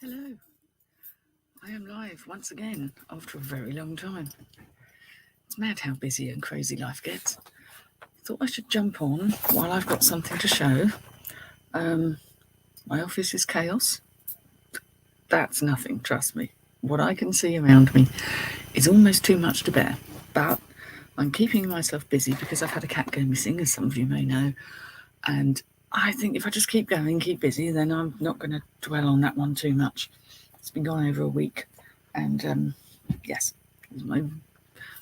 Hello, I am live once again after a very long time. It's mad how busy and crazy life gets. Thought I should jump on while I've got something to show. My office is chaos. That's nothing, trust me. What I can see around me is almost too much to bear. But I'm keeping myself busy because I've had a cat go missing, as some of you may know. And I think if I just keep going, keep busy, then I'm not going to dwell on that one too much. It's been gone over a week. And yes, I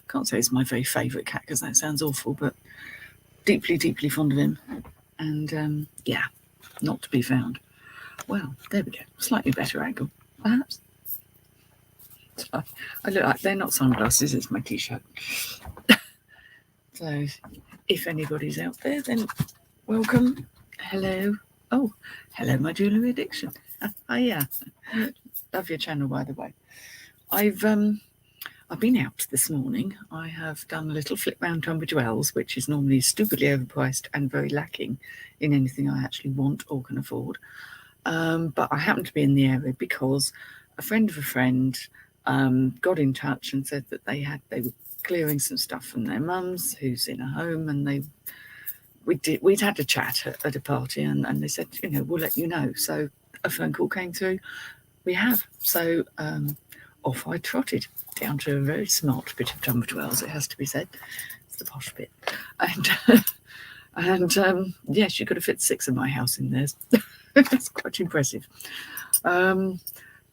can't say it's my very favourite cat because that sounds awful, but deeply, deeply fond of him. And yeah, not to be found. Well, there we go. Slightly better angle, perhaps. I look like they're not sunglasses, it's my t-shirt. So if anybody's out there, then welcome. Hello. Oh, hello, my jewellery addiction. Hiya. Love your channel, by the way. I've been out this morning. I have done a little flip round Tunbridge Wells, which is normally stupidly overpriced and very lacking in anything I actually want or can afford. But I happened to be in the area because a friend of a friend got in touch and said that they were clearing some stuff from their mum's, who's in a home, and we'd had a chat at a party, and they said, we'll let you know. So a phone call came through. We have. So off I trotted down to a very smart bit of Tunbridge Wells, it has to be said. It's the posh bit. And yes, you could have fit 6 of my house in there. That's quite impressive.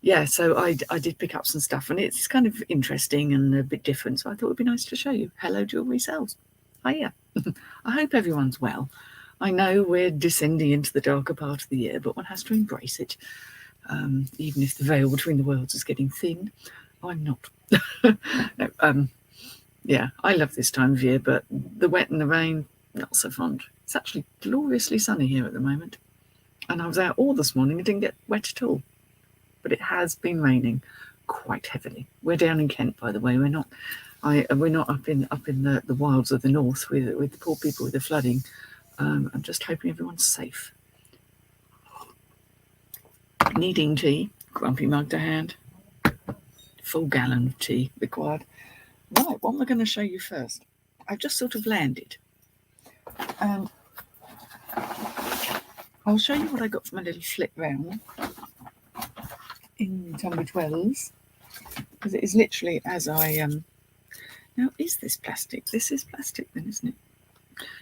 Yeah, so I did pick up some stuff, and it's kind of interesting and a bit different. So I thought it'd be nice to show you. Hello, jewellery sales. Hiya. I hope everyone's well. I know we're descending into the darker part of the year, but one has to embrace it. Even if the veil between the worlds is getting thin, I'm not. No, yeah, I love this time of year, but the wet and the rain, not so fond. It's actually gloriously sunny here at the moment. And I was out all this morning and didn't get wet at all. But it has been raining quite heavily. We're down in Kent, by the way. We're not up in the wilds of the north with the poor people with the flooding. I'm just hoping everyone's safe. Needing tea, grumpy mug to hand, full gallon of tea required. Right, what am I going to show you first? I've just sort of landed. I'll show you what I got from a little flip round in Tunbridge Wells, because it is literally as I now, is this plastic? This is plastic then, isn't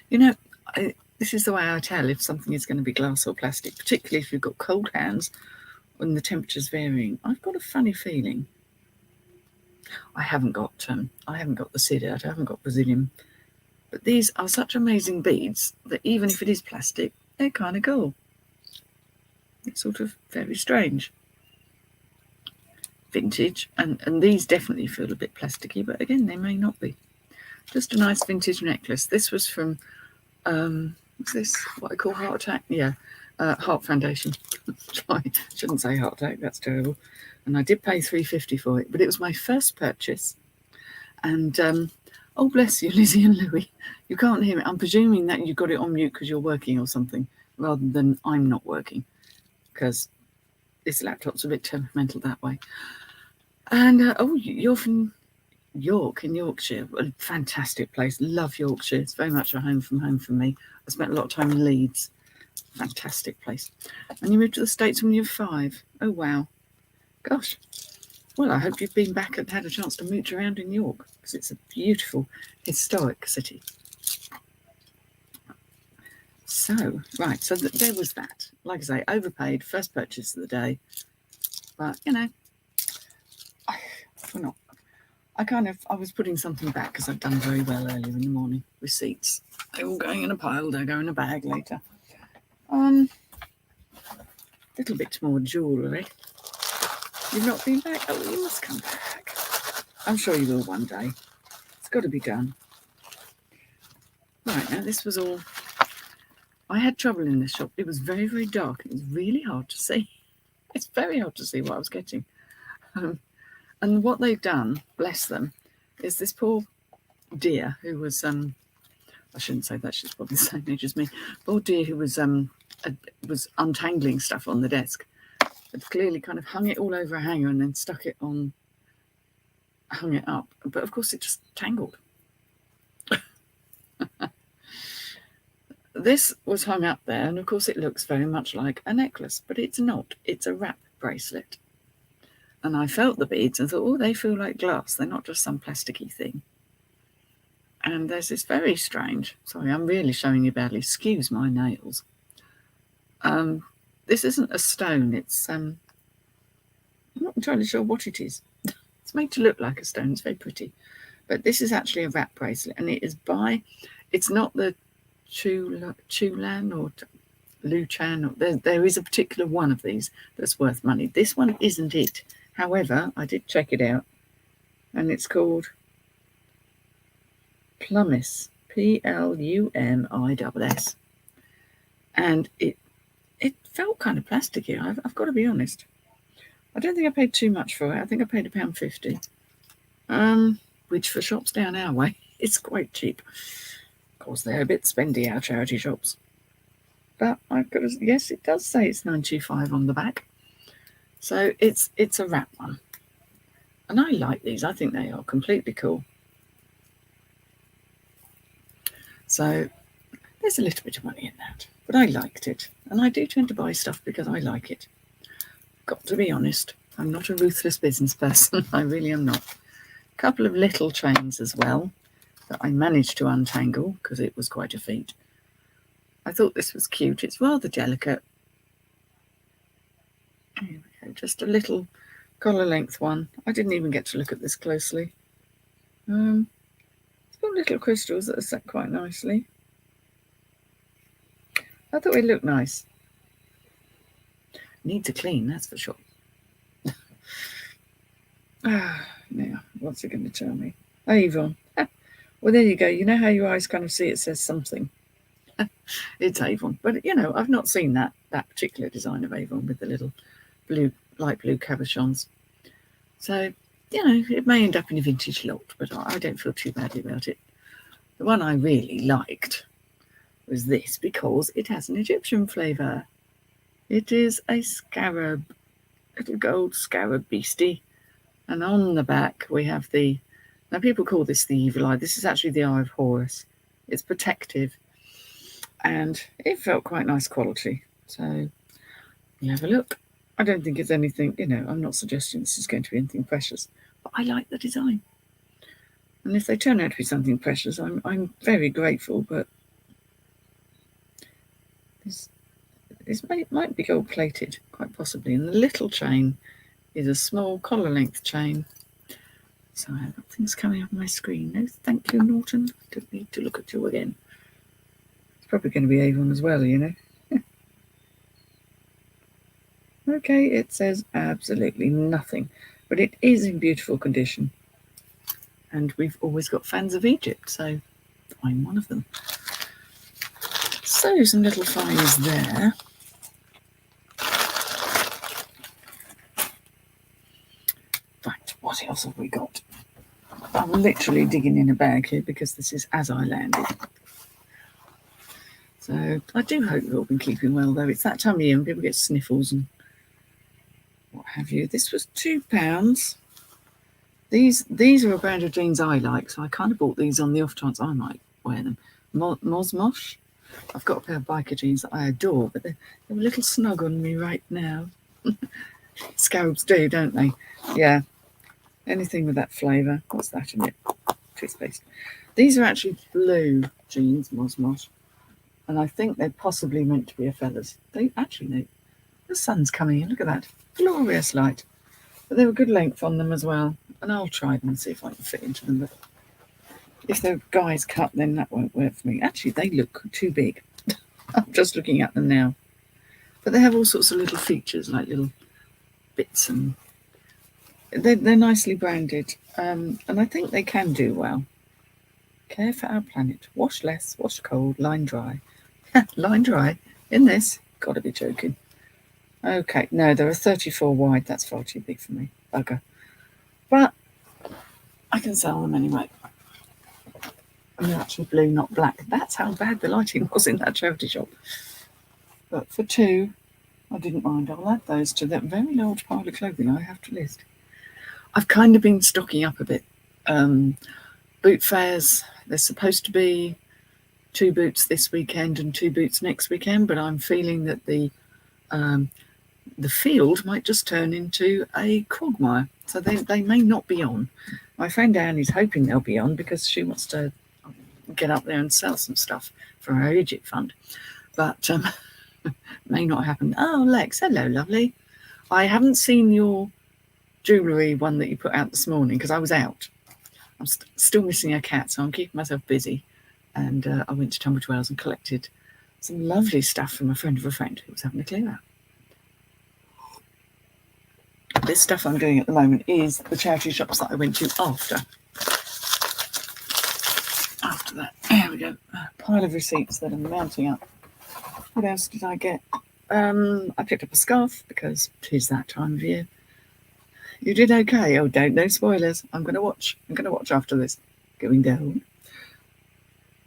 it? This is the way I tell if something is going to be glass or plastic, particularly if you've got cold hands and the temperature's varying. I've got a funny feeling. I haven't got the cedar, I haven't got Brazilian, but these are such amazing beads that even if it is plastic, they're kind of cool. It's sort of very strange. Vintage, and these definitely feel a bit plasticky, but again, they may not be. Just a nice vintage necklace. This was from what's this, what I call Heart Attack? Yeah, Heart Foundation. I shouldn't say Heart Attack, that's terrible. And I did pay $3.50 for it, but it was my first purchase. And oh, bless you, Lizzie and Louie, you can't hear it. I'm presuming that you got it on mute because you're working or something, rather than I'm not working, because this laptop's a bit temperamental that way. And oh, you're from York in Yorkshire. A fantastic place. Love Yorkshire. It's very much a home for me. I spent a lot of time in Leeds. Fantastic place. And you moved to the States when you were 5. Oh, wow. Gosh. Well, I hope you've been back and had a chance to mooch around in York, because it's a beautiful, historic city. So, right. So there was that. Like I say, overpaid. First purchase of the day. But, I was putting something back because I've done very well earlier in the morning. Receipts. They're all going in a pile. They'll go in a bag later. Little bit more jewellery. You've not been back? Oh, you must come back. I'm sure you will one day. It's got to be done. Right, now this was all... I had trouble in this shop. It was very, very dark. It was really hard to see. It's very hard to see what I was getting. And what they've done, bless them, is this poor dear who was, I shouldn't say that, she's probably the same age as me, poor dear who was untangling stuff on the desk. I'd clearly kind of hung it all over a hanger and then stuck it on, hung it up. But of course it just tangled. This was hung up there, and of course it looks very much like a necklace, but it's not. It's a wrap bracelet. And I felt the beads and thought, oh, they feel like glass. They're not just some plasticky thing. And there's this very strange, sorry, I'm really showing you badly, excuse my nails. This isn't a stone. It's, I'm not entirely sure what it is. It's made to look like a stone. It's very pretty. But this is actually a wrap bracelet, and it is by, it's not the Chulan or Luchan. Or, there is a particular one of these that's worth money. This one isn't it. However, I did check it out, and it's called Plumis, Plumiss, and it felt kind of plasticky. I've got to be honest. I don't think I paid too much for it. I think I paid £1.50, which for shops down our way is quite cheap. Of course, they're a bit spendy, our charity shops. But I've got to, yes, it does say it's £9.25 on the back. So it's a wrap one. And I like these. I think they are completely cool. So there's a little bit of money in that. But I liked it. And I do tend to buy stuff because I like it. Got to be honest. I'm not a ruthless business person. I really am not. A couple of little chains as well that I managed to untangle because it was quite a feat. I thought this was cute. It's rather delicate. Here we go. Just a little collar length one. I didn't even get to look at this closely. It's got little crystals that are set quite nicely. I thought it looked nice. Needs a clean, that's for sure. Now, what's it going to tell me? Avon. Well, there you go. You know how your eyes kind of see it says something. It's Avon. But, you know, I've not seen that particular design of Avon with the little blue, light blue cabochons. So, you know, it may end up in a vintage lot, but I don't feel too badly about it. The one I really liked was this because it has an Egyptian flavour. It is a scarab, little gold scarab beastie. And on the back we have the, now people call this the evil eye. This is actually the eye of Horus. It's protective. And it felt quite nice quality. So you have a look. I don't think it's anything, you know, I'm not suggesting this is going to be anything precious. But I like the design. And if they turn out to be something precious, I'm very grateful. But this might be gold plated, quite possibly. And the little chain is a small collar length chain. So I've got things coming up on my screen. No, thank you, Norton. I don't need to look at you again. It's probably going to be Avon as well, you know. Okay, it says absolutely nothing, but it is in beautiful condition. And we've always got fans of Egypt, so I'm one of them. So some little finds there. Right, what else have we got? I'm literally digging in a bag here because this is as I landed. So I do hope you've all been keeping well, though. It's that time of year and people get sniffles and what have you. This was £2. These are a brand of jeans I like, so I kind of bought these on the off chance I might wear them. Mosmosh. I've got a pair of biker jeans that I adore, but they're a little snug on me right now. Scarabs do, don't they? Yeah. Anything with that flavour. What's that in it? Toothpaste. These are actually blue jeans, Mosmosh. And I think they're possibly meant to be a feathers. They actually, no. The sun's coming in. Look at that. Glorious light. But they were good length on them as well. And I'll try them and see if I can fit into them. But if they're guys cut, then that won't work for me. Actually, they look too big. I'm just looking at them now. But they have all sorts of little features, like little bits, and they're nicely branded. And I think they can do well. Care for our planet. Wash less, wash cold, line dry. Line dry in this? Gotta be joking. Okay, no, there are 34 wide. That's far too big for me. Bugger. But I can sell them anyway. And they're actually blue, not black. That's how bad the lighting was in that charity shop. But for £2, I didn't mind. I'll add those to that very large pile of clothing I have to list. I've kind of been stocking up a bit. Boot fairs, there's supposed to be 2 boots this weekend and 2 boots next weekend, but I'm feeling that the field might just turn into a quagmire, so they may not be on. My friend Anne is hoping they'll be on because she wants to get up there and sell some stuff for her Egypt fund, but may not happen. Oh, Lex, hello, lovely. I haven't seen your jewellery one that you put out this morning because I was out. I'm still missing a cat, so I'm keeping myself busy. And I went to Tunbridge Wells and collected some lovely stuff from a friend of a friend who was having a clear out. This stuff I'm doing at the moment is the charity shops that I went to after that. There we go. A pile of receipts that are mounting up. What else did I get? I picked up a scarf because 'tis that time of year. You did okay. Oh, no spoilers. I'm going to watch after this. Going down.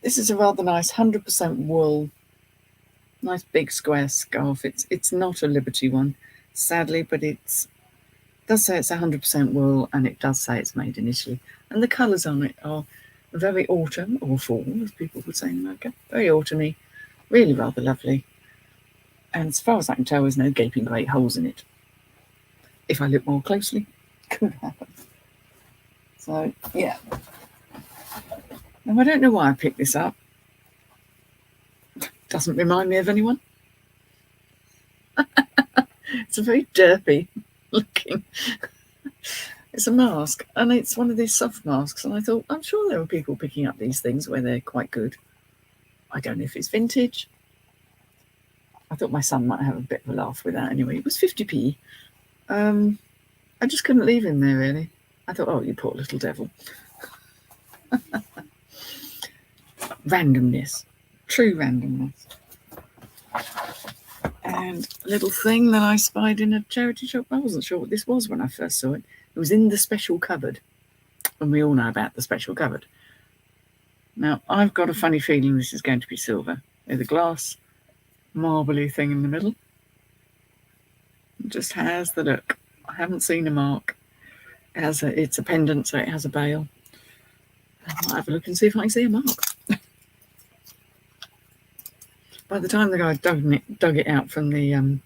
This is a rather nice 100% wool, nice big square scarf. It's not a Liberty one, sadly, but it does say it's 100% wool, and it does say it's made in Italy. And the colours on it are very autumn, or fall, as people would say in America. Very autumny, really rather lovely. And as far as I can tell, there's no gaping great holes in it. If I look more closely, could happen. So, yeah. Now, I don't know why I picked this up. Doesn't remind me of anyone. It's a very derpy looking. It's a mask, and it's one of these soft masks. And I thought, I'm sure there are people picking up these things where they're quite good. I don't know if it's vintage. I thought my son might have a bit of a laugh with that anyway. It was 50p. I just couldn't leave him there, really. I thought, oh, you poor little devil. Randomness. True randomness. And a little thing that I spied in a charity shop. I wasn't sure what this was when I first saw it. It was in the special cupboard. And we all know about the special cupboard. Now, I've got a funny feeling this is going to be silver. With a glass marbly thing in the middle. It just has the look. I haven't seen a mark. It's a pendant, so it has a bail. I'll have a look and see if I can see a mark. By the time the guy dug it out from the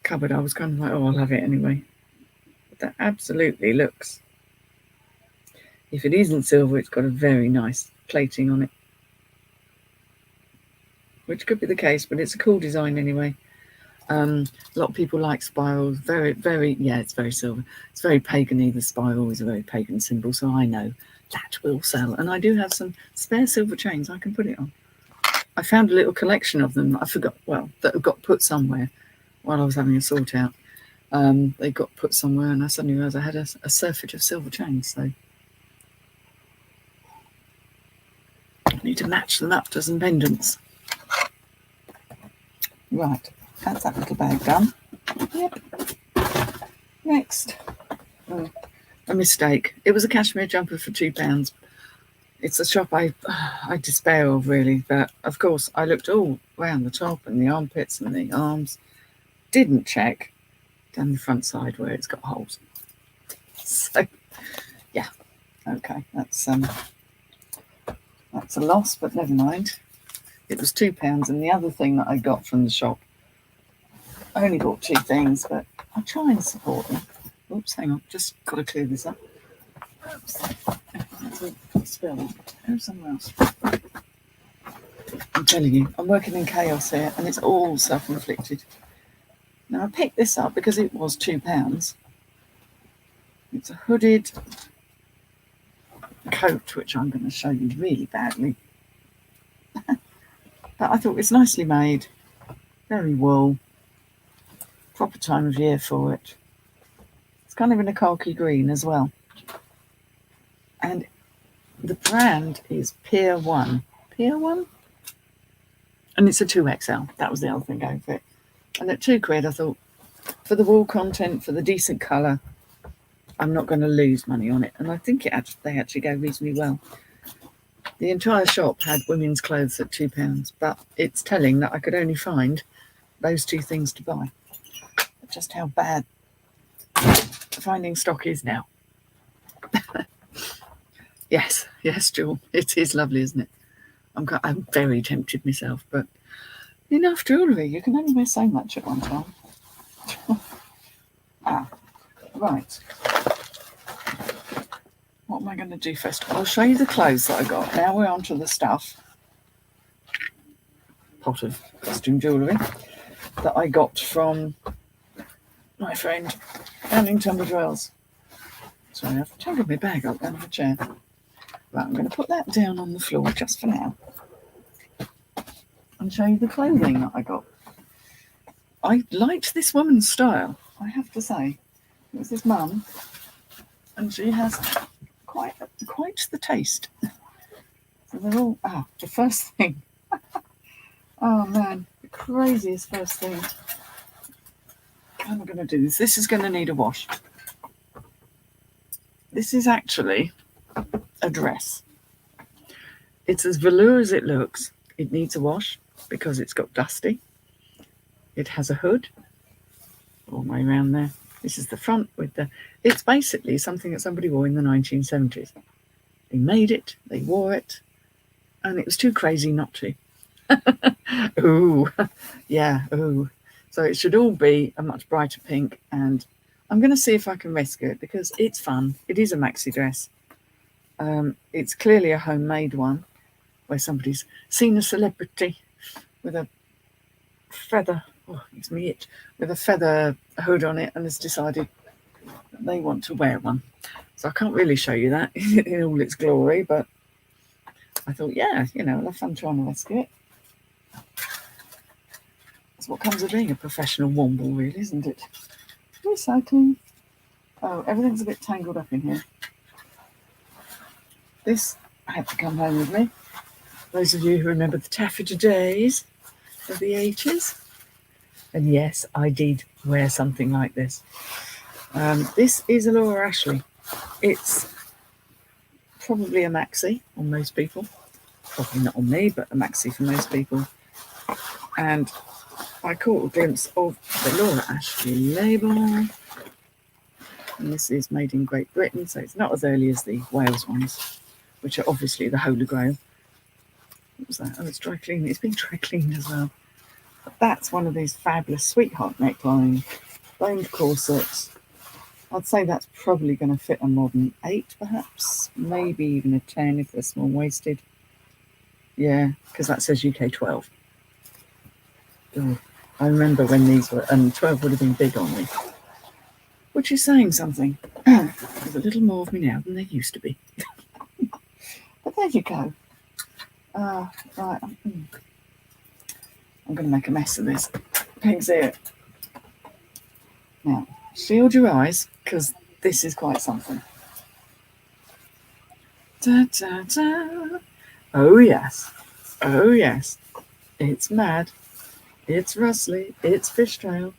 cupboard, I was kind of like, oh, I'll have it anyway. But that absolutely looks. If it isn't silver, it's got a very nice plating on it. Which could be the case, but it's a cool design anyway. A lot of people like spirals. Very, very, yeah, it's very silver. It's very pagan-y. The spiral is a very pagan symbol, so I know that will sell. And I do have some spare silver chains I can put it on. I found a little collection of them that I forgot, well, that got put somewhere while I was having a sort out. They got put somewhere, and I suddenly realised I had a surfeit of silver chains, so I need to match them up to some pendants. Right, that's that little bag done. Yep. Next. Oh, a mistake. It was a cashmere jumper for £2. It's a shop I despair of, really. But, of course, I looked all around the top and the armpits and the arms. Didn't check down the front side where it's got holes. So, yeah. Okay, that's a loss, but never mind. It was £2, and the other thing that I got from the shop, I only bought 2 things, but I try and support them. Oops, hang on, just got to clear this up. Oops, that's a spill. Go somewhere else. I'm telling you, I'm working in chaos here, and it's all self-inflicted. Now, I picked this up because it was £2. It's a hooded coat, which I'm going to show you really badly. But I thought it's nicely made, very wool, proper time of year for it. It's kind of in a khaki green as well. And the brand is Pier 1. Pier 1? And it's a 2XL. That was the other thing going for it. And at £2, I thought, for the wool content, for the decent colour, I'm not going to lose money on it. And I think they actually go reasonably well. The entire shop had women's clothes at £2, but it's telling that I could only find those 2 things to buy. just how bad finding stock is now. Yes, Jewel, it is lovely, isn't it? I'm very tempted myself, but enough jewellery. You can only wear so much at one time. Right. What am I going to do first? I'll show you the clothes that I got. Now we're on to the stuff. Pot of costume jewellery that I got from my friend down in Tunbridge Wells. Sorry, I've tangled my bag up under the chair. Right, I'm going to put that down on the floor just for now and show you the clothing that I got. I liked this woman's style, I have to say. It was this mum, and she has quite the taste. So they're all the first thing. Oh man, the craziest first thing. How am I going to do this? This is going to need a wash. This is actually a dress. It's as velour as it looks. It needs a wash because it's got dusty. It has a hood all the way around there. This is the front with the... It's basically something that somebody wore in the 1970s. They made it, they wore it, and it was too crazy not to. Ooh, yeah, ooh. So it should all be a much brighter pink, and I'm going to see if I can rescue it because it's fun. It is a maxi dress. It's clearly a homemade one where somebody's seen a celebrity with a feather, it's me itch, with a feather hood on it and has decided that they want to wear one. So I can't really show you that in all its glory, but I thought, yeah, I'll have fun trying to rescue it. That's what comes of being a professional womble, really, isn't it? Recycling. Oh, everything's a bit tangled up in here. This had to come home with me. Those of you who remember the taffeta days of the 80s. And yes, I did wear something like this. This is a Laura Ashley. It's probably a maxi on most people. Probably not on me, but a maxi for most people. And I caught a glimpse of the Laura Ashley label. And this is made in Great Britain, so it's not as early as the Wales ones, which are obviously the Holy Grail. What was that? Oh, it's dry cleaned. It's been dry cleaned as well. But that's one of these fabulous sweetheart neckline, boned corsets. I'd say that's probably going to fit a modern 8, perhaps, maybe even a 10 if they're small waisted. Yeah, because that says UK 12. Oh, I remember when these were, and 12 would have been big on me. Which is saying something. There's a little more of me now than there used to be. But there you go. Right. I'm going to make a mess of this pig's ear. Now, shield your eyes, because this is quite something. Da, da, da. Oh, yes. Oh, yes. It's mad. It's rustly. It's fishtail.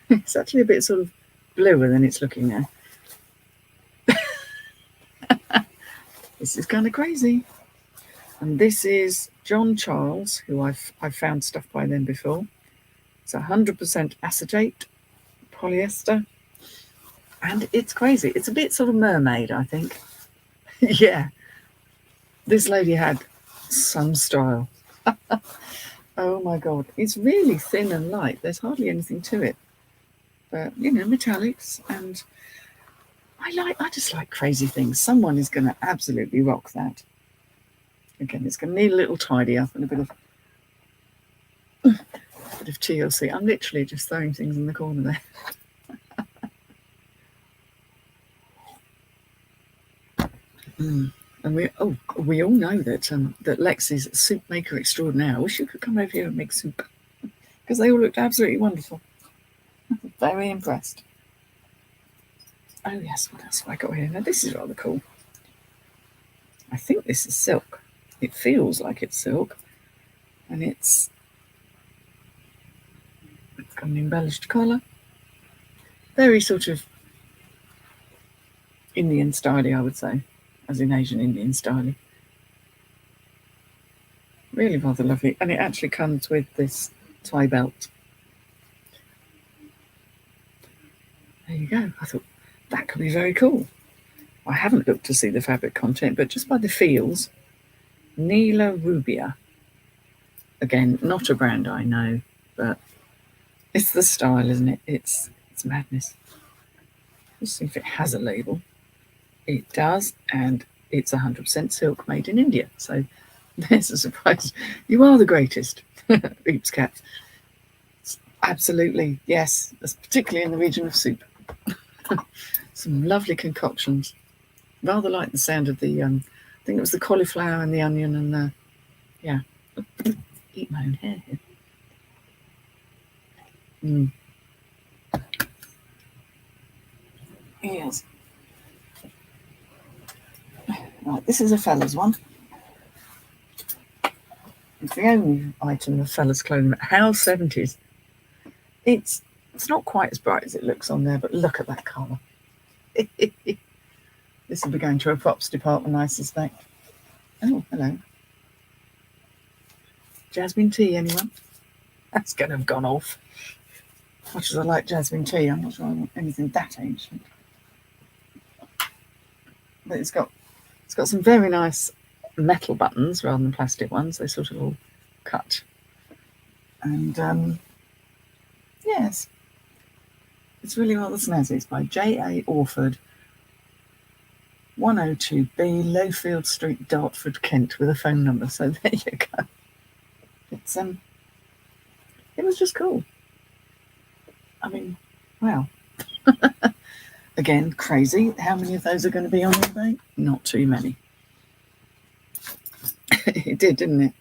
It's actually a bit sort of bluer than it's looking now. This is kind of crazy. And this is John Charles, who I've found stuff by them before. It's 100% acetate polyester. And it's crazy. It's a bit sort of mermaid, I think. Yeah. This lady had some style. Oh my God. It's really thin and light. There's hardly anything to it. But, metallics. And I just like crazy things. Someone is going to absolutely rock that. Again, it's going to need a little tidy up and a bit of TLC. I'm literally just throwing things in the corner there. And we all know that that Lex is a soup maker extraordinaire. I wish you could come over here and make soup because they all looked absolutely wonderful. Very impressed. Oh yes, what else have I got here? Now this is rather cool. I think this is silk. It feels like it's silk, and it's got an embellished collar. Very sort of Indian style, I would say, as in Asian Indian style. Really rather lovely, and it actually comes with this tie belt. there you go. I thought that could be very cool. I haven't looked to see the fabric content, but just by the feels, Nila Rubia. Again, not a brand I know, but it's the style, isn't it? It's madness. Let's see if it has a label. It does, and it's 100% silk made in India. So there's a surprise. You are the greatest. Oops, cat. Absolutely, yes, particularly in the region of soup. Some lovely concoctions. Rather like the sound of the, I think it was the cauliflower and the onion and the, yeah. Eat my own hair here. Yes. Right, this is a fella's one. It's the only item of fella's clothing. How 70s. It's not quite as bright as it looks on there, but look at that colour. This will be going to a props department, I suspect. Oh, hello. Jasmine tea, anyone? That's going to have gone off. Much as I like jasmine tea, I'm not sure I want anything that ancient. But it's got some very nice metal buttons rather than plastic ones. They sort of all cut. And yes, it's really rather snazzy. It's by J.A. Orford, 102B, Lowfield Street, Dartford, Kent, with a phone number. So there you go. It's it was just cool. I mean, wow. Again, crazy. How many of those are going to be on eBay? Not too many. It did, didn't it?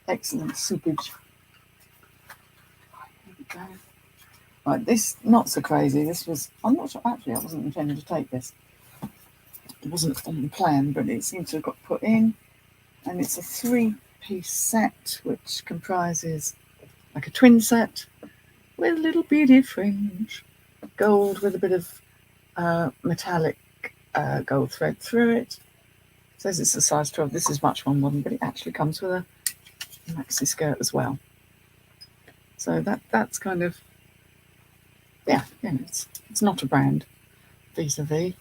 Excellent seepage. Here we go. Right, this, not so crazy. This was, I'm not sure, actually, I wasn't intending to take this. It wasn't on the plan, but it seems to have got put in. And it's a 3-piece set, which comprises like a twin set with a little beady fringe, gold with a bit of metallic gold thread through it. It says it's a size 12. This is much more modern, but it actually comes with a maxi skirt as well. So that's kind of, yeah, it's not a brand vis-a-vis,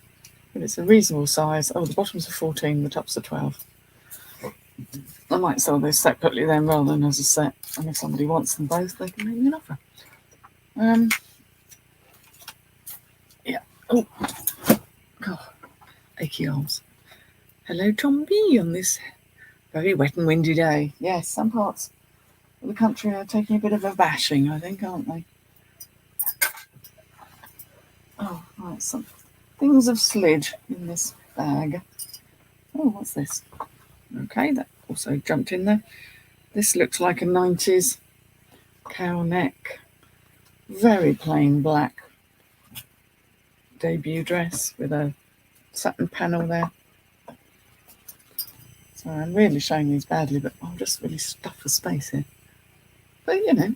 but it's a reasonable size. Oh, the bottoms are 14, the tops are 12. I might sell those separately then rather than as a set. And if somebody wants them both, they can make me an offer. Yeah. Oh, God, achy arms. Hello, Tom B, on this very wet and windy day. Yes, some parts of the country are taking a bit of a bashing, I think, aren't they? Oh, right, some things have slid in this bag. Oh, what's this? Okay, that also jumped in there. This looks like a 90s cow neck, very plain black debut dress with a satin panel there. So I'm really showing these badly, but I'll just really stuff the space here. But you know,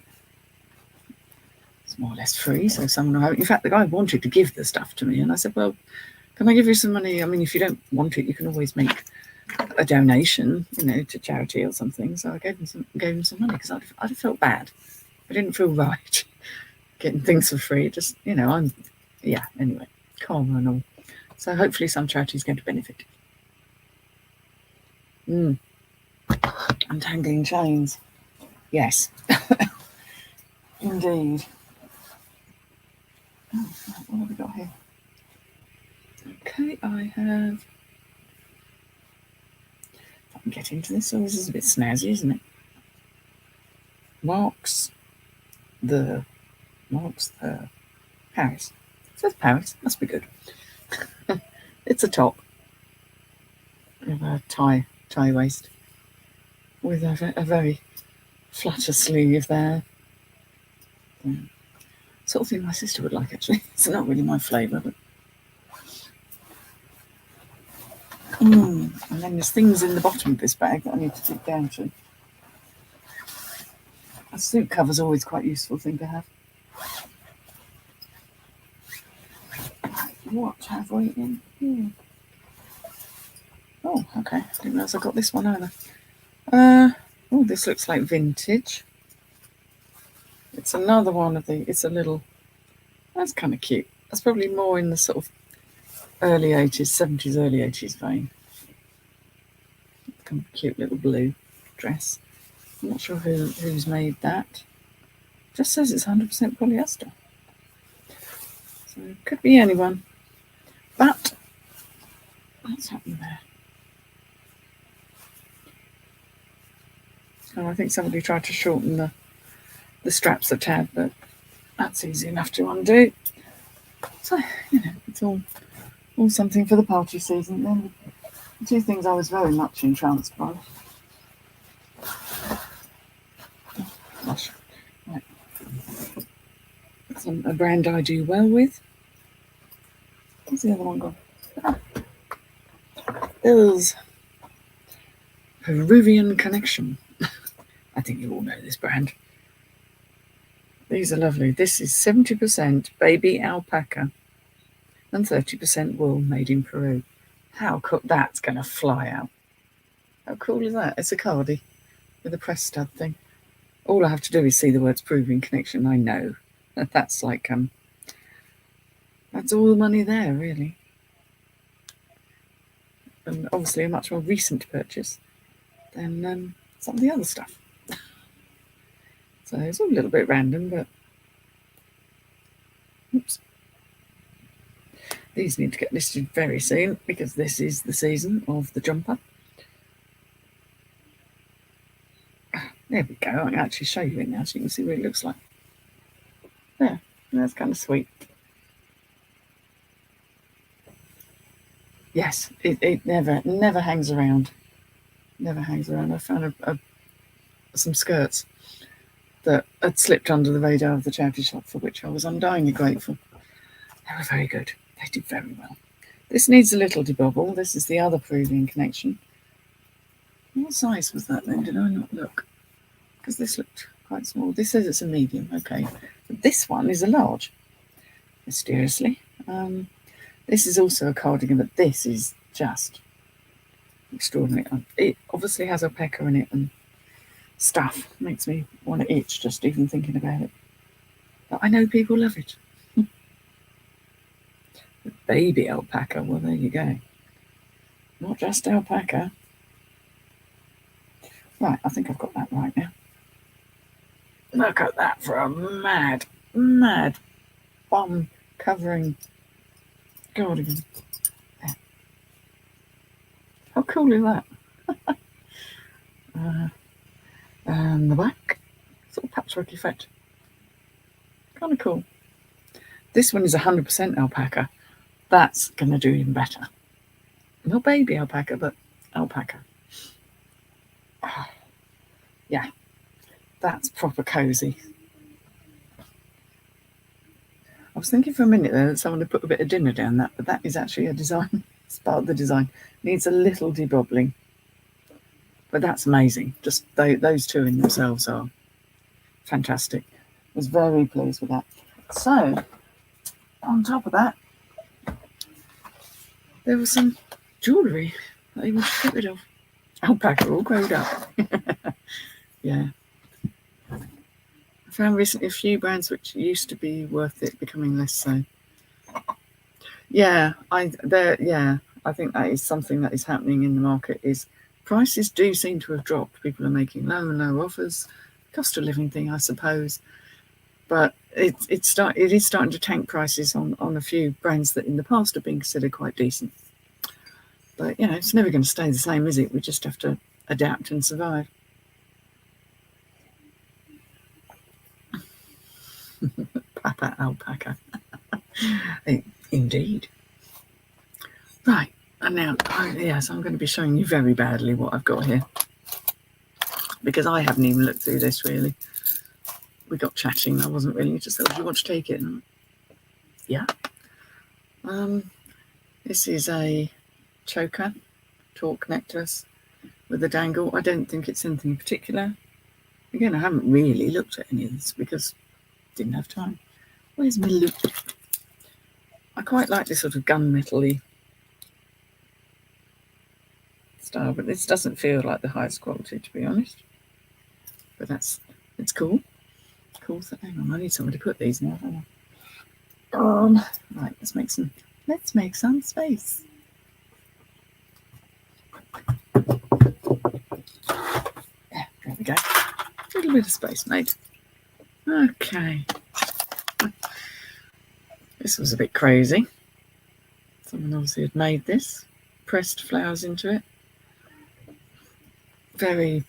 it's more or less free, so someone will have it. In fact, the guy wanted to give the stuff to me, and I said, well, can I give you some money? I mean, if you don't want it, you can always make a donation, you know, to charity or something. So I gave him some money because I'd have felt bad. I didn't feel right getting things for free. Just, you know, anyway, karma and all. So hopefully some charity is going to benefit. Untangling chains. Yes. Indeed. Oh, what have we got here? Okay, I have... If I can get into this. Oh, this is a bit snazzy, isn't it? Marks the Paris. It says Paris. Must be good. It's a top with a tie waist with a very flatter sleeve there. Sort of thing my sister would like, actually. It's not really my flavour, but and then there's things in the bottom of this bag that I need to dig down to. A suit cover's always quite a useful thing to have. What have we in here? Oh, okay. Didn't realise I got this one either. Oh, this looks like vintage. It's another one of the. It's a little. That's kind of cute. That's probably more in the sort of early 80s, 70s, early 80s vein. Kind of cute little blue dress. I'm not sure who's made that. Just says it's 100% polyester. So it could be anyone. But what's happened there? Oh, I think somebody tried to shorten the straps a tad, but that's easy enough to undo. So, it's all something for the party season. Then the two things I was very much entranced by. Gosh. Right. A brand I do well with. Where's the other one gone? There's Peruvian Connection. I think you all know this brand. These are lovely. This is 70% baby alpaca and 30% wool made in Peru. How cool. That's going to fly out. How cool is that? It's a cardie with a press stud thing. All I have to do is see the words Peruvian Connection. I know that's like, that's all the money there, really. And obviously a much more recent purchase than some of the other stuff. So it's all a little bit random, but oops. These need to get listed very soon because this is the season of the jumper. There we go. I can actually show you it now so you can see what it looks like. There, that's kind of sweet. Yes, it never hangs around. Never hangs around. I found some skirts that had slipped under the radar of the charity shop, for which I was undyingly grateful. They were very good. They did very well. This needs a little debobble. This is the other Peruvian Connection. What size was that then? Did I not look? Because this looked quite small. This says it's a medium. Okay. But this one is a large. Mysteriously. This is also a cardigan, but this is just extraordinary. It obviously has alpaca in it and stuff. Makes me want to itch just even thinking about it. But I know people love it. The baby alpaca, well, there you go. Not just alpaca. Right, I think I've got that right now. Look at that for a mad bum covering cardigan. There. How cool is that? And the back, sort of patchwork effect. Kind of cool. This one is 100% alpaca. That's going to do even better. Not baby alpaca, but alpaca. Yeah, that's proper cozy. I was thinking for a minute there that someone had put a bit of dinner down that, but that is actually a design. It's part of the design. Needs a little debobbling. But that's amazing. Just those two in themselves are fantastic. I was very pleased with that. So, on top of that, there was some jewellery that I wanted to get rid of. Alpaca all growed up. Yeah. I found recently a few brands which used to be worth it becoming less so. Yeah, I think that is something that is happening in the market. Is prices do seem to have dropped. People are making low and low offers. Cost of living thing, I suppose. But it is starting to tank prices on a few brands that in the past have been considered quite decent. But, it's never going to stay the same, is it? We just have to adapt and survive. Papa alpaca. Indeed. Right. And now, yes, I'm going to be showing you very badly what I've got here. Because I haven't even looked through this, really. We got chatting. I wasn't really just thought, do you want to take it? And, yeah. This is a choker, torque necklace with a dangle. I don't think it's anything particular. Again, I haven't really looked at any of this because I didn't have time. Where's my loop? I quite like this sort of gunmetal-y style, but this doesn't feel like the highest quality, to be honest. But it's cool. Cool. So hang on, I need somewhere to put these now, don't I? Right, let's make some space. Yeah, there we go. A little bit of space made. Okay. This was a bit crazy. Someone obviously had made this, pressed flowers into it. Very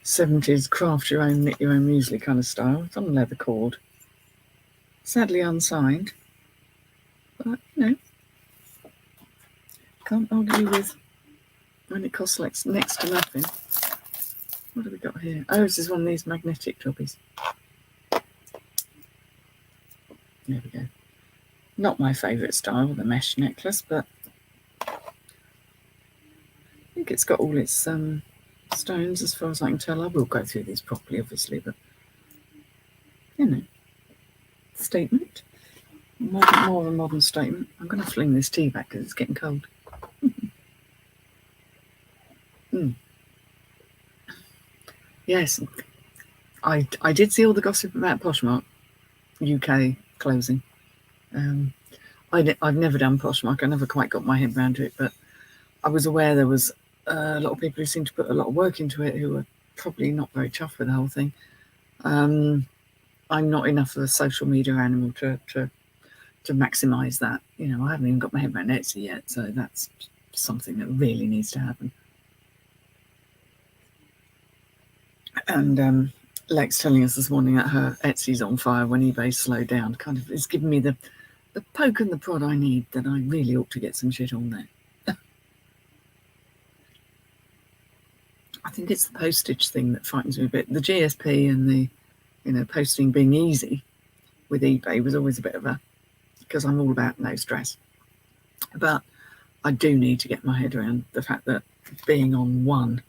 70s craft your own, knit your own muesli kind of style. It's on leather cord. Sadly unsigned. But, can't argue with when it costs like next to nothing. What have we got here? Oh, this is one of these magnetic jobbies. There we go. Not my favourite style, the mesh necklace, but I think it's got all its stones as far as I can tell. I will go through these properly, obviously, but statement. More of a modern statement. I'm going to fling this tea back because it's getting cold. Yes, I did see all the gossip about Poshmark UK closing. I've never done Poshmark. I never quite got my head around it, but I was aware there was a lot of people who seemed to put a lot of work into it who were probably not very chuffed with the whole thing. I'm not enough of a social media animal to maximise that. I haven't even got my head around Etsy yet, so that's something that really needs to happen. And Lex telling us this morning that her Etsy's on fire when eBay's slowed down kind of is giving me the poke and the prod I need that I really ought to get some shit on there. I think it's the postage thing that frightens me a bit. The GSP and the posting being easy with eBay was always a bit of because I'm all about no stress. But I do need to get my head around the fact that being on one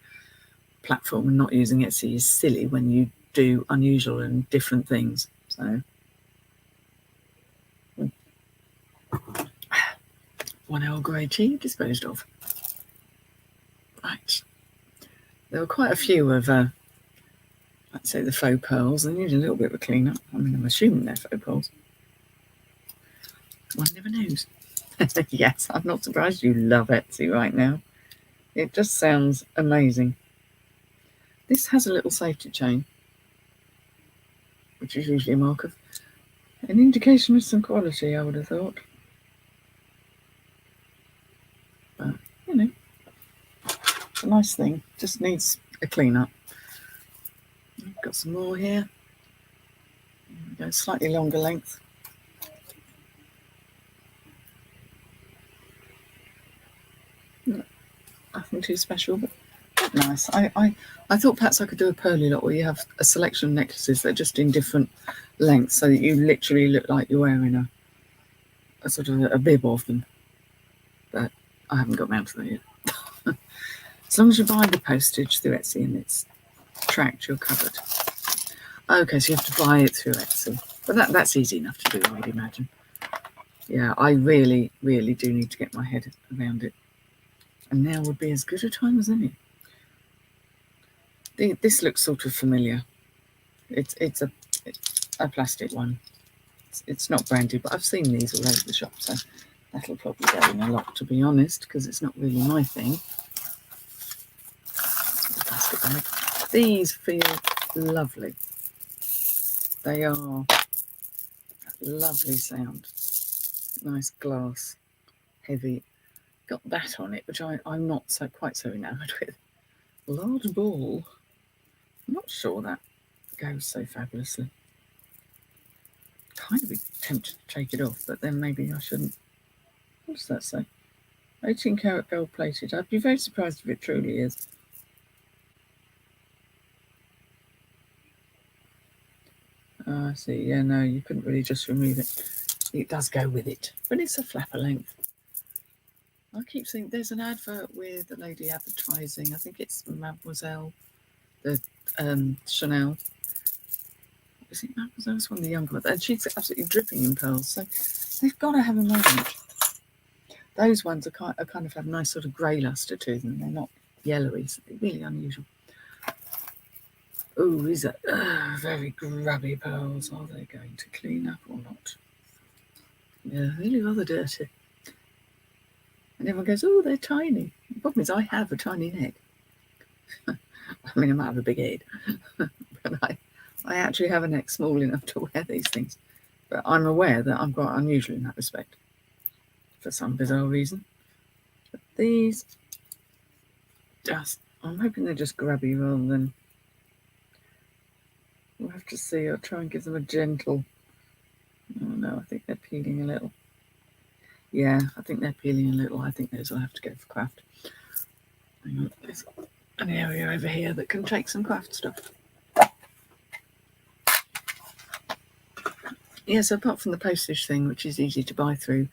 platform and not using Etsy is silly when you do unusual and different things. So one Earl Grey tea disposed of. Right. There were quite a few of let's say the faux pearls. They need a little bit of a clean up. I mean, I'm assuming they're faux pearls. One never knows. Yes, I'm not surprised you love Etsy right now. It just sounds amazing. This has a little safety chain, which is usually a mark of an indication of some quality, I would have thought. But, it's a nice thing. Just needs a clean up. Got some more here. There we go, slightly longer length. Nothing too special, but nice. I thought perhaps I could do a pearly lot where you have a selection of necklaces that are just in different lengths so that you literally look like you're wearing a sort of a bib of them. But I haven't got around to that yet. As long as you buy the postage through Etsy and it's tracked, you're covered. Okay, so you have to buy it through Etsy. But that's easy enough to do, I'd imagine. Yeah, I really, really do need to get my head around it. And now would be as good a time as any. This looks sort of familiar. It's a plastic one. It's not branded, but I've seen these all over the shop, so that'll probably go in a lot, to be honest, because it's not really my thing. Plastic bag. These feel lovely. They are a lovely sound. Nice glass, heavy. Got that on it, which I'm not quite so enamoured with. Large ball. I'm not sure that goes so fabulously. Kind of be tempted to take it off, but then maybe I shouldn't. What does that say? 18 karat gold plated. I'd be very surprised if it truly is. I see. Yeah, no, you couldn't really just remove it. It does go with it, but it's a flapper length. I keep seeing there's an advert with a lady advertising. I think it's Mademoiselle, the Chanel. Is it Mademoiselle? It's one of the younger ones. And she's absolutely dripping in pearls. So they've got to have a moment. Those ones are kind of have a nice sort of grey lustre to them. They're not yellowy, so they're really unusual. Oh, these are very grubby pearls. Are they going to clean up or not? Yeah, really rather dirty. And everyone goes, oh, they're tiny. The problem is I have a tiny neck. I mean, I might have a big head, but I actually have a neck small enough to wear these things. But I'm aware that I'm quite unusual in that respect, for some bizarre reason. But these, I'm hoping they're just grubby rather than... We'll have to see. I'll try and give them a gentle... Oh no, I think they're peeling a little. Yeah, I think they're peeling a little. I think those will have to go for craft. Hang on, there's an area over here that can take some craft stuff. Yes, apart from the postage thing, which is easy to buy through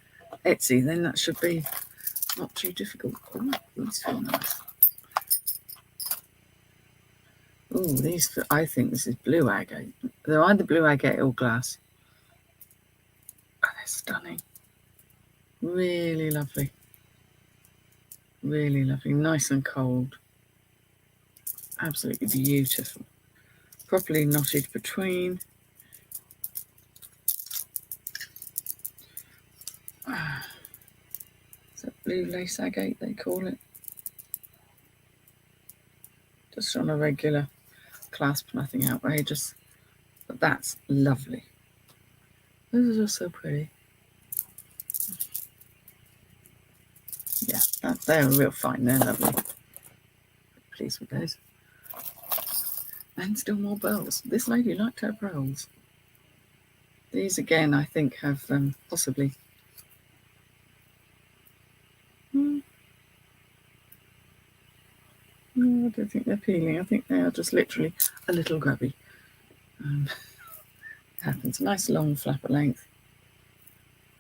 Etsy, then that should be not too difficult. Oh, these feel nice. Oh, these, I think this is blue agate. They're either blue agate or glass. Oh, they're stunning. Really lovely. Really lovely. Nice and cold. Absolutely beautiful. Properly knotted between. Is that blue lace agate they call it? Just on a regular clasp, nothing outrageous. But that's lovely. Those are so pretty. Yeah, they're real fine. They're lovely. Pleased with those. And still more pearls. This lady liked her pearls. These again, I think, have possibly... No, I don't think they're peeling. I think they are just literally a little grubby. Happens. Nice long flapper length.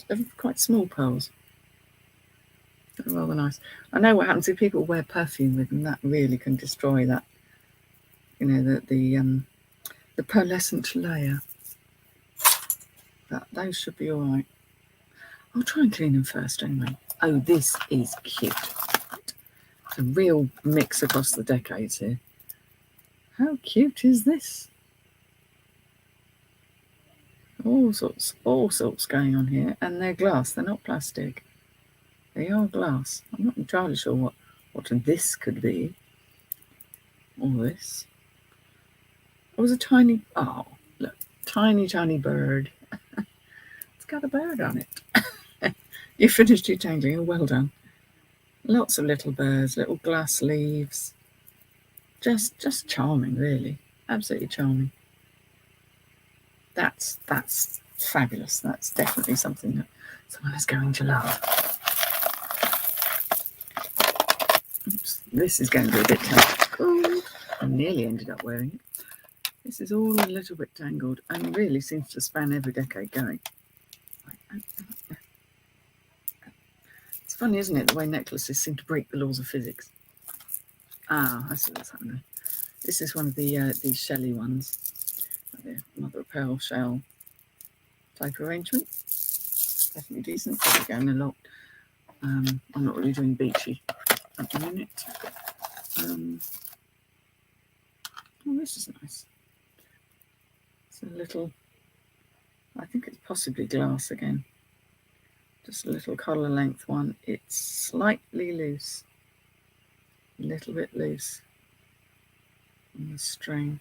They're quite small pearls. They're rather nice. I know what happens if people wear perfume with them. That really can destroy that. You know, the pearlescent layer. But those should be all right. I'll try and clean them first anyway. Oh, this is cute. It's a real mix across the decades here. How cute is this? All sorts going on here. And they're glass. They're not plastic. They are glass. I'm not entirely sure what this could be. All this. It was a tiny... Oh, look. Tiny, tiny bird. It's got a bird on it. You finished your tangling. Oh, well done. Lots of little birds, little glass leaves. Just charming, really. Absolutely charming. That's fabulous. That's definitely something that someone is going to love. Oops, this is going to be a bit tangled. I nearly ended up wearing it. This is all a little bit tangled and really seems to span every decade going. It's funny, isn't it, the way necklaces seem to break the laws of physics. Ah, I see what's happening. This is one of the these shelly ones. The mother of pearl shell type arrangement. Definitely decent. Probably going a lot. I'm not really doing beachy at the minute. Oh, this is nice. It's a little... I think it's possibly glass again. Just a little collar length one. It's slightly loose. A little bit loose on the string.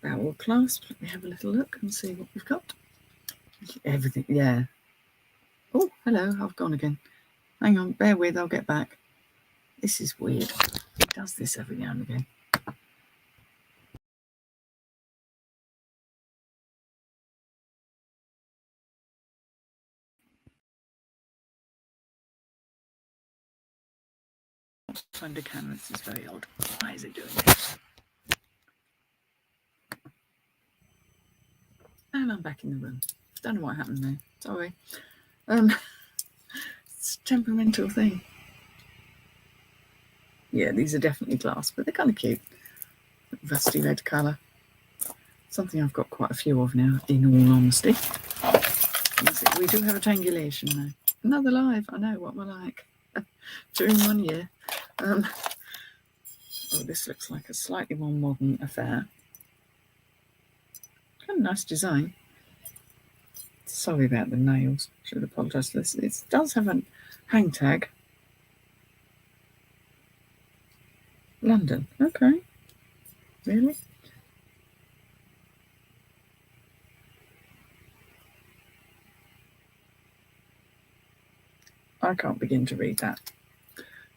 That will clasp. Let me have a little look and see what we've got. Everything, yeah. Oh, hello, I've gone again. Hang on, bear with, I'll get back. This is weird. It does this every now and again. Find a camera, this is very odd. Why is it doing this? And I'm back in the room. Don't know what happened there. Sorry. It's a temperamental thing. Yeah, these are definitely glass, but they're kind of cute. Rusty red colour. Something I've got quite a few of now, in all honesty. We do have a tangulation though. Another live, I know, what am I like? During 1 year. Oh, this looks like a slightly more modern affair. Kind of nice design. Sorry about the nails. Should apologise for this. It does have a hang tag. London. Okay. Really? I can't begin to read that.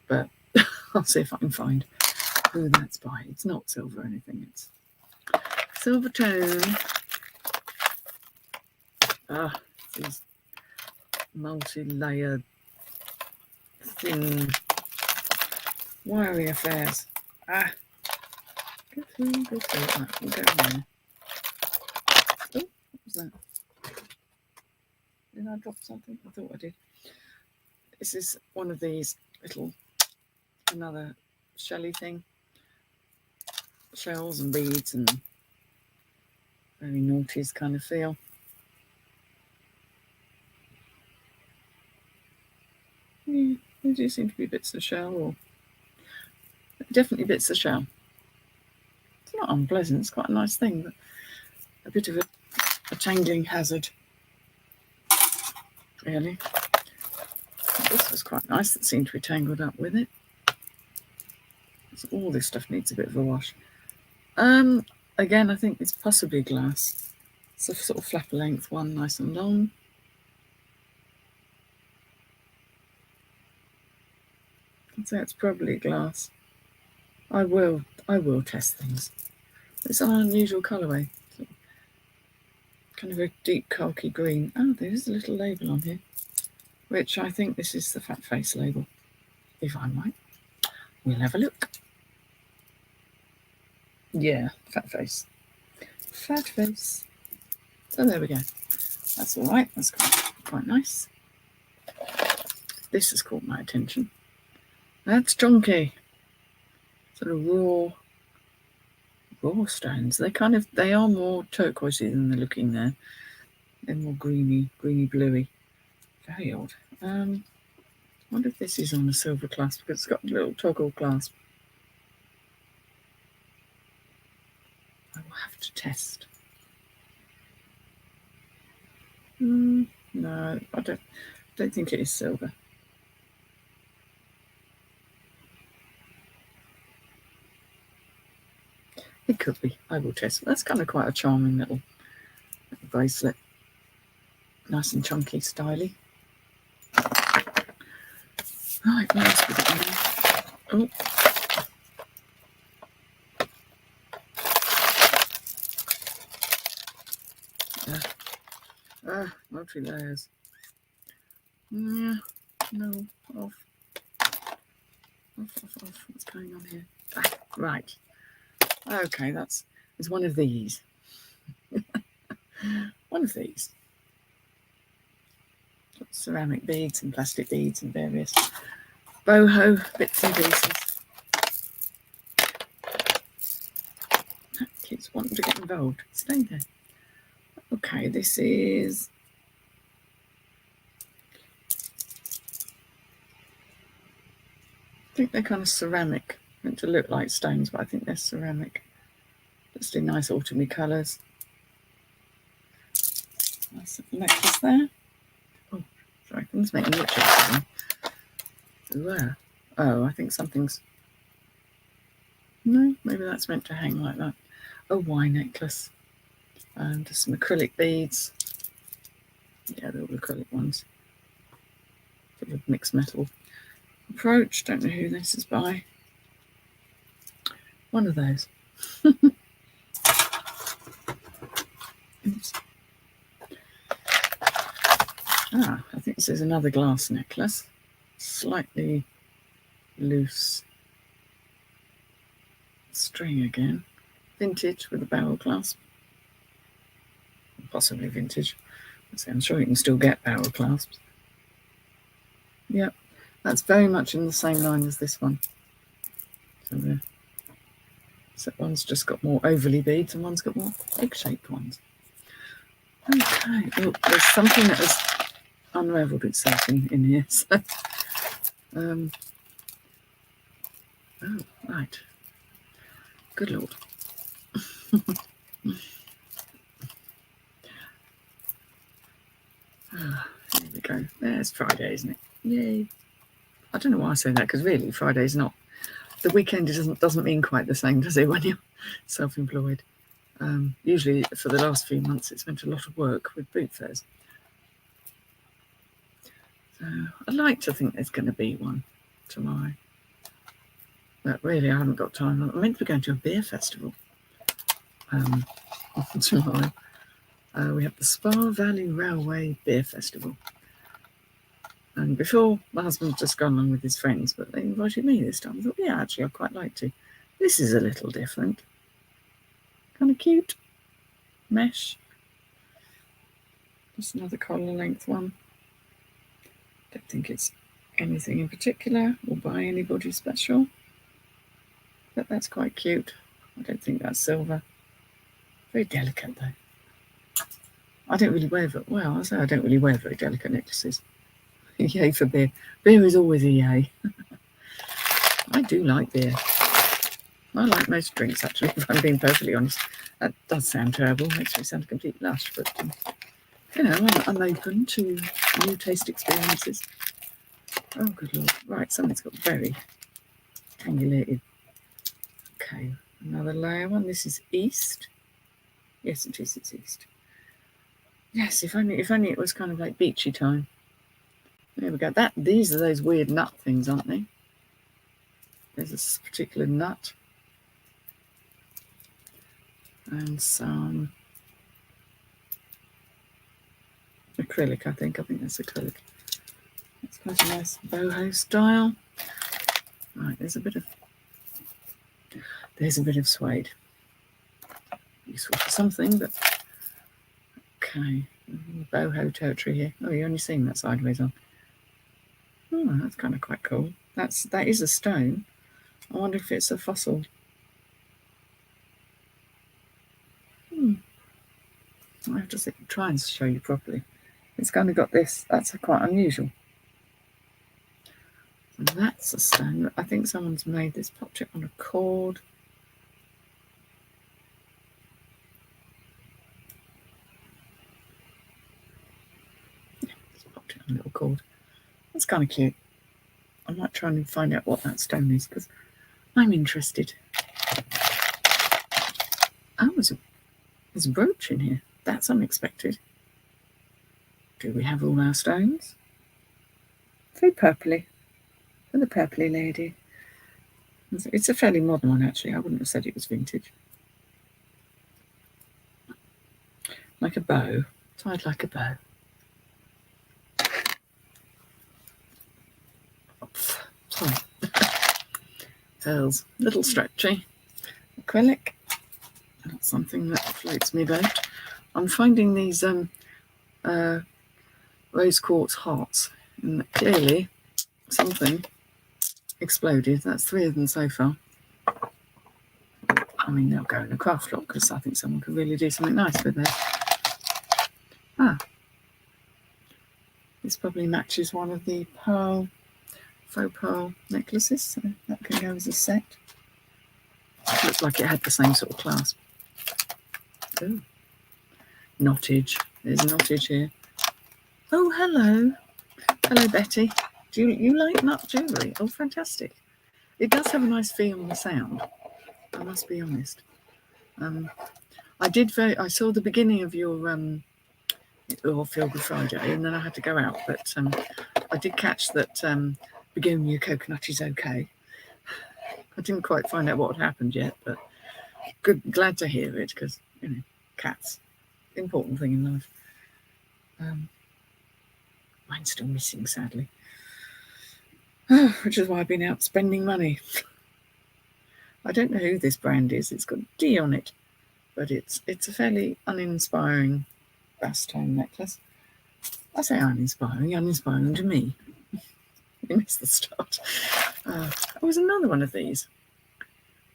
But I'll see if I can find who that's by. It's not silver or anything. It's silver tone. These multi-layered, thin, wiry affairs. Go through. Right, we'll go in there. Oh, what was that? Did I drop something? I thought I did. This is one of these little, another shelly thing. Shells and beads and very noughties kind of feel. Yeah, there do seem to be bits of shell, or definitely bits of shell. It's not unpleasant, it's quite a nice thing, but a bit of a tangling hazard, really. This was quite nice, that seemed to be tangled up with it. So all this stuff needs a bit of a wash. Again, I think it's possibly glass. It's a sort of flapper length one, nice and long. I'd say it's probably glass. I will test things. It's an unusual colourway. Kind of a deep khaki green. Oh, there is a little label on here, which I think this is the fat face label, if I'm right. We'll have a look. Yeah, fat face. Fat face. So there we go. That's all right. That's quite nice. This has caught my attention. That's chunky. Sort of raw stones. They are more turquoisey than they're looking there. They're more greeny bluey. Very odd. I wonder if this is on a silver clasp, because it's got a little toggle clasp. I will have to test. No, I don't think it is silver. It could be. I will test. That's kind of quite a charming little bracelet. Nice and chunky, styly. Right, what else we got in there? Oh. Multi-layers. Yeah, no, off. What's going on here? Right. Okay, it's one of these. One of these. Got ceramic beads and plastic beads and various boho bits and pieces. That keeps wanting to get involved. Stay there. Okay, this is... I think they're kind of ceramic. Meant to look like stones, but I think they're ceramic. Just in nice autumny colours. Nice little necklace there. Oh, sorry, things making me itchy. Where? Oh, I think something's... No, maybe that's meant to hang like that. A Y necklace. Just some acrylic beads. Yeah, they're all acrylic ones. Sort of mixed metal approach. Don't know who this is by. One of those. Oops. I think this is another glass necklace. Slightly loose string again. Vintage with a barrel clasp. Possibly vintage. I'm sure you can still get barrel clasps. Yep, that's very much in the same line as this one. So one's just got more overly beads and one's got more egg-shaped ones. Okay, oh, there's something that has unravelled itself in here. So, oh, right. Good Lord. There we go. There's Friday, isn't it? Yay. I don't know why I say that, because really Friday's not. The weekend doesn't mean quite the same, does it, when you're self-employed? Usually for the last few months it's meant a lot of work with boot fairs. So I'd like to think there's going to be one tomorrow. But really I haven't got time. I'm meant to be going to a beer festival tomorrow. We have the Spa Valley Railway Beer Festival. And before, my husband's just gone along with his friends, but they invited me this time. I thought, yeah, actually, I'd quite like to. This is a little different. Kind of cute. Mesh. Just another collar length one. Don't think it's anything in particular or by anybody special. But that's quite cute. I don't think that's silver. Very delicate, though. I don't really wear, well, I say I don't really wear very delicate necklaces. Yay for beer. Beer is always a yay. I do like beer. I like most drinks, actually, if I'm being perfectly honest. That does sound terrible. Makes me sound a complete lush, but, you know, I'm open to new taste experiences. Oh, good Lord. Right, something's got very tangulated. Okay, another layer one. This is East. Yes, it is. It's East. Yes, if only it was kind of like beachy time. There we go. These are those weird nut things, aren't they? There's this particular nut. And some acrylic, I think that's acrylic. It's quite a nice boho style. Right, there's a bit of suede. Useful for something, but okay. Boho territory here. Oh, you're only seeing that sideways on. Oh, that's kind of quite cool. That is a stone. I wonder if it's a fossil. I have to try and show you properly. It's kind of got this. That's quite unusual. And that's a stone. I think someone's made this, popped it on a cord. Yeah, just popped it on a little cord. That's kind of cute. I might try and find out what that stone is, because I'm interested. Oh, there's a brooch in here. That's unexpected. Do we have all our stones? Very purpley. For the purpley lady. It's a fairly modern one, actually. I wouldn't have said it was vintage. Like a bow. Tied like a bow. Sorry. Pearls. Little stretchy. Acrylic. Not something that floats me boat. I'm finding these rose quartz hearts. And clearly something exploded. That's 3 of them so far. I mean, they'll go in a craft lot, because I think someone could really do something nice with those. This probably matches one of the faux pearl necklaces, so that can go as a set. It looks like it had the same sort of clasp. Ooh. Knottage. There's knottage here. Oh, hello. Hello, Betty. Do you like nut jewellery? Oh, fantastic. It does have a nice feel and sound, I must be honest. I saw the beginning of your Feel Good Friday, and then I had to go out, but I did catch that begonia coconut is okay. I didn't quite find out what had happened yet, but glad to hear it, because, you know, cats, important thing in life. Mine's still missing, sadly. Which is why I've been out spending money. I don't know who this brand is. It's got D on it, but it's a fairly uninspiring bass tone necklace. I say uninspiring to me. You missed the start. Oh, there's another one of these.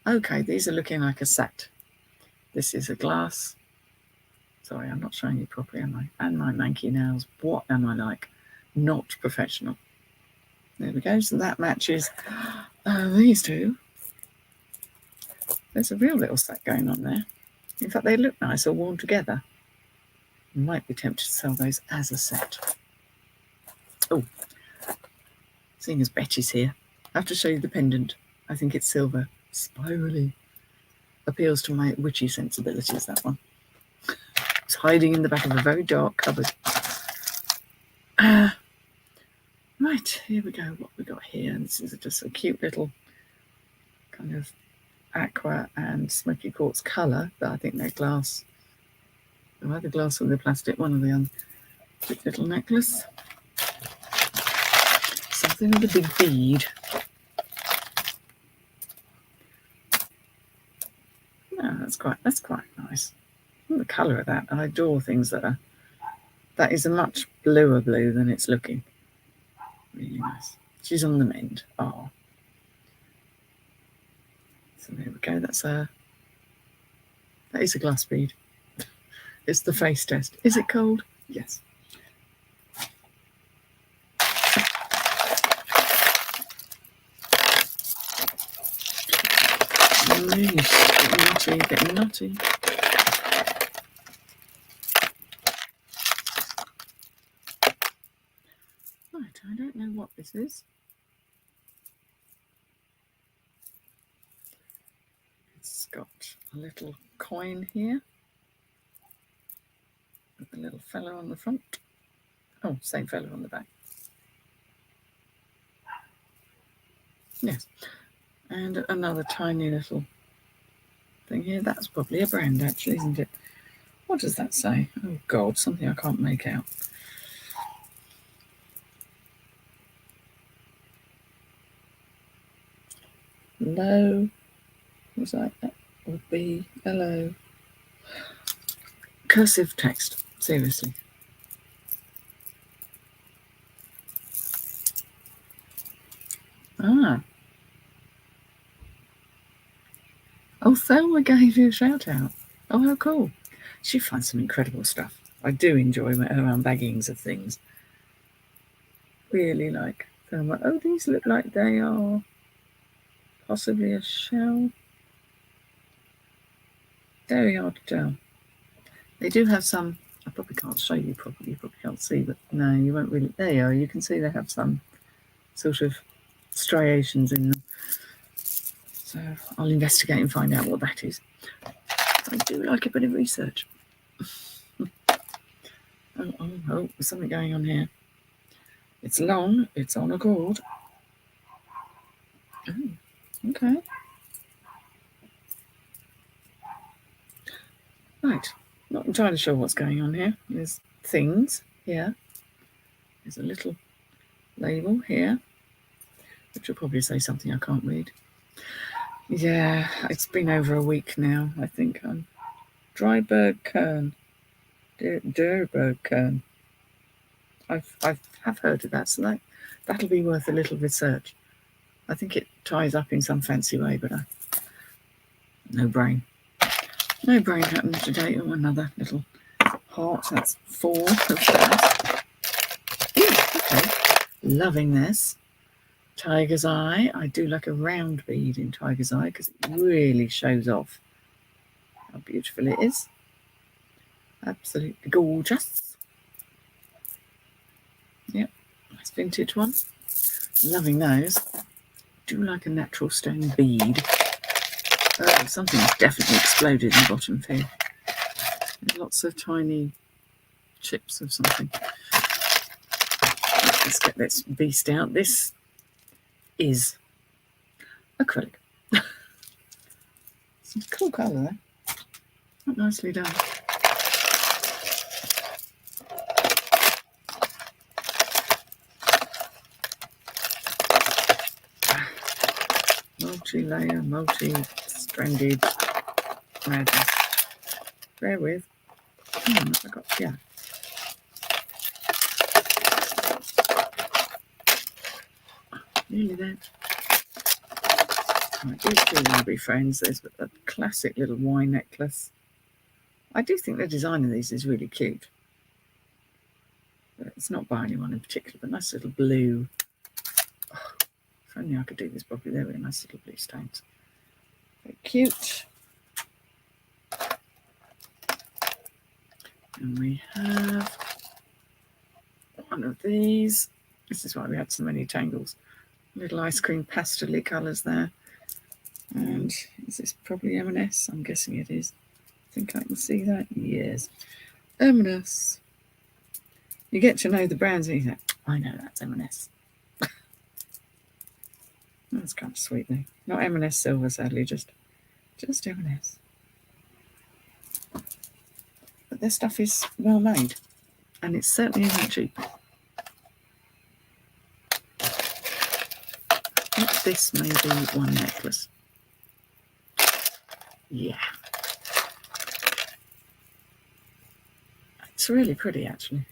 Okay, these are looking like a set. This is a glass. Sorry, I'm not showing you properly, am I? And my manky nails. What am I like? Not professional. There we go. So that matches these two. There's a real little set going on there. In fact, they look nice all worn together. Might be tempted to sell those as a set. Oh, seeing as Betty's here, I have to show you the pendant. I think it's silver, spirally. Appeals to my witchy sensibilities, that one. It's hiding in the back of a very dark cupboard. Right, here we go. What we got here? This is just a cute little kind of aqua and smoky quartz colour, but I think they're glass. They're either glass or they're plastic, one or the other. Cute little necklace. Something with a big bead. Oh, that's quite nice. And the colour of that, I adore things that is a much bluer blue than it's looking. Really nice. She's on the mend. Oh. So there we go. That is a glass bead. It's the face test. Is it cold? Yes. Getting naughty. Right, I don't know what this is. It's got a little coin here with a little fellow on the front. Oh, same fellow on the back. Yes. And another tiny little thing here. That's probably a brand, actually, isn't it? What does that say? Oh, God, something I can't make out. Low. Was that or B? Hello. Cursive text. Seriously. Ah. Oh, Thelma gave you a shout out. Oh, how cool. She finds some incredible stuff. I do enjoy her unbaggings of things. Really like Thelma. Oh, these look like they are possibly a shell. Very hard to tell. They do have some, I probably can't show you properly, you probably can't see, but no, you won't really, there you are, you can see they have some sort of striations in them. So I'll investigate and find out what that is. I do like a bit of research. Oh, there's something going on here. It's long, it's on a cord. Oh, okay. Right, not entirely sure what's going on here. There's things here. There's a little label here, which will probably say something I can't read. Yeah, it's been over a week now, I think. Dryberg Kern. Durberg Kern. I have heard of that, so that'll be worth a little research. I think it ties up in some fancy way, but no brain. No brain happened today. Oh, another little heart. That's 4 of that. Ooh, okay. Loving this. Tiger's eye. I do like a round bead in tiger's eye because it really shows off how beautiful it is. Absolutely gorgeous. Yep, nice vintage one. Loving those. Do like a natural stone bead. Oh, something's definitely exploded in the bottom here. There's lots of tiny chips of something. Let's get this beast out. This is acrylic. Some cool colour there. Not nicely done. Multi-layer, multi-stranded madness. Bear with. I got, yeah. Nearly there. Right, these two will be friends. There's a classic little wine necklace. I do think the design of these is really cute. But it's not by anyone in particular, but nice little blue. Oh, if only I could do this properly. There we go, nice little blue stones. Very cute. And we have one of these. This is why we had so many tangles. Little ice cream pastel colours there. And is this probably M&S? I'm guessing it is. I think I can see that. Yes. M&S. You get to know the brands and you think, I know that's M&S. That's kind of sweet though. Not M&S silver, sadly, just M&S. But their stuff is well made, and it certainly isn't cheap. I think this may be one necklace. Yeah. It's really pretty, actually.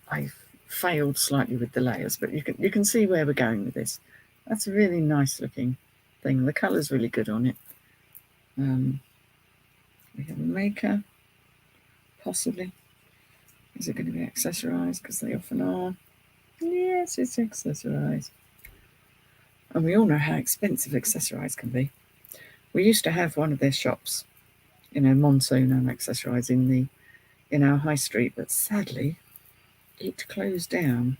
I've failed slightly with the layers, but you can see where we're going with this. That's a really nice looking thing. The colour's really good on it. We have a maker, possibly. Is it going to be accessorised? Because they often are. Yes, it's accessorised. And we all know how expensive accessorised can be. We used to have one of their shops, Monsoon and accessorised in our high street, but sadly it closed down.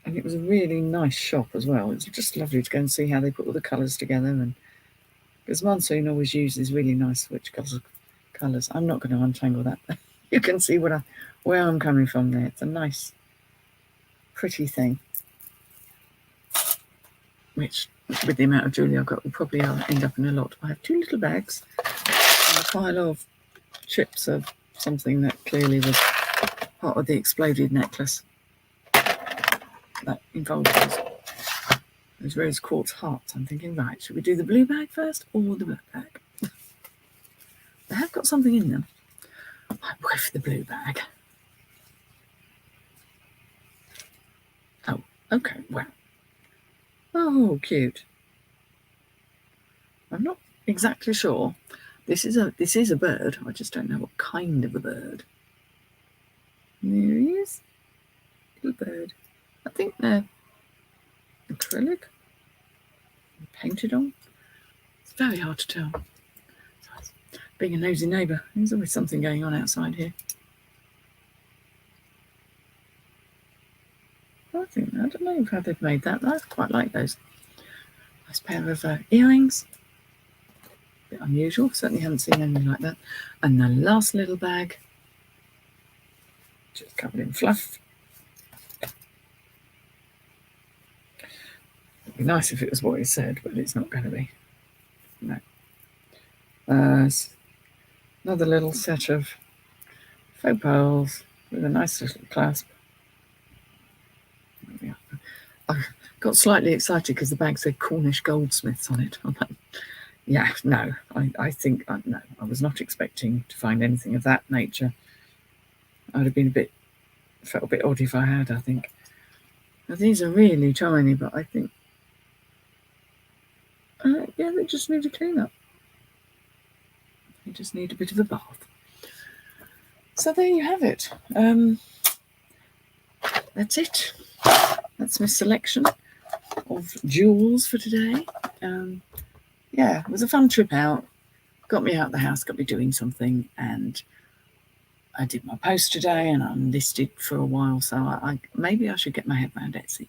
And it was a really nice shop as well. It was just lovely to go and see how they put all the colours together, and because Monsoon always uses really nice switch colours. I'm not going to untangle that. You can see where I'm coming from there. It's a nice, pretty thing, which with the amount of jewellery I've got will probably end up in a lot. I have 2 little bags and a pile of chips of something that clearly was part of the exploded necklace that involved those rose quartz hearts. I'm thinking, right, should we do the blue bag first or the black bag? They have got something in them. I'll go for the blue bag. Oh, okay, well. Oh, cute. I'm not exactly sure. This is a bird. I just don't know what kind of a bird. There he is. Little bird. I think they're acrylic. Painted on. It's very hard to tell. Being a nosy neighbour, there's always something going on outside here. I don't know how they've made that. I quite like those. Nice pair of earrings. A bit unusual. Certainly haven't seen anything like that. And the last little bag, just covered in fluff. It'd be nice if it was what it said, but it's not going to be. No. Another little set of faux pearls with a nice little clasp. I got slightly excited because the bag said Cornish Goldsmiths on it. I'm like, yeah, no, I think, no, I was not expecting to find anything of that nature. I'd have been felt a bit odd if I had, I think. Now, these are really tiny, but I think, yeah, they just need a clean up. They just need a bit of a bath. So there you have it. That's it. That's my selection of jewels for today. Yeah, it was a fun trip out. Got me out of the house, got me doing something, and I did my post today and I'm listed for a while, so maybe I should get my head around Etsy.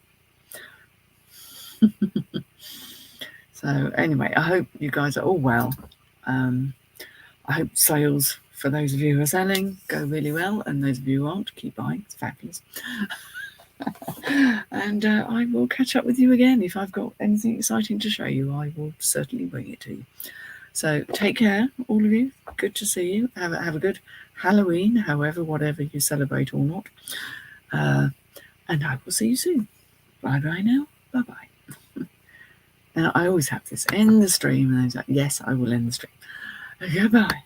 So anyway, I hope you guys are all well. I hope sales for those of you who are selling go really well, and those of you who aren't, keep buying. It's fabulous. And I will catch up with you again. If I've got anything exciting to show you, I will certainly bring it to you. So take care, all of you. Good to see you. Have a good Halloween, whatever you celebrate or not. And I will see you soon. Bye-bye now. Bye-bye. Now, I always have this. End the stream. And I was like, yes, I will end the stream. Goodbye.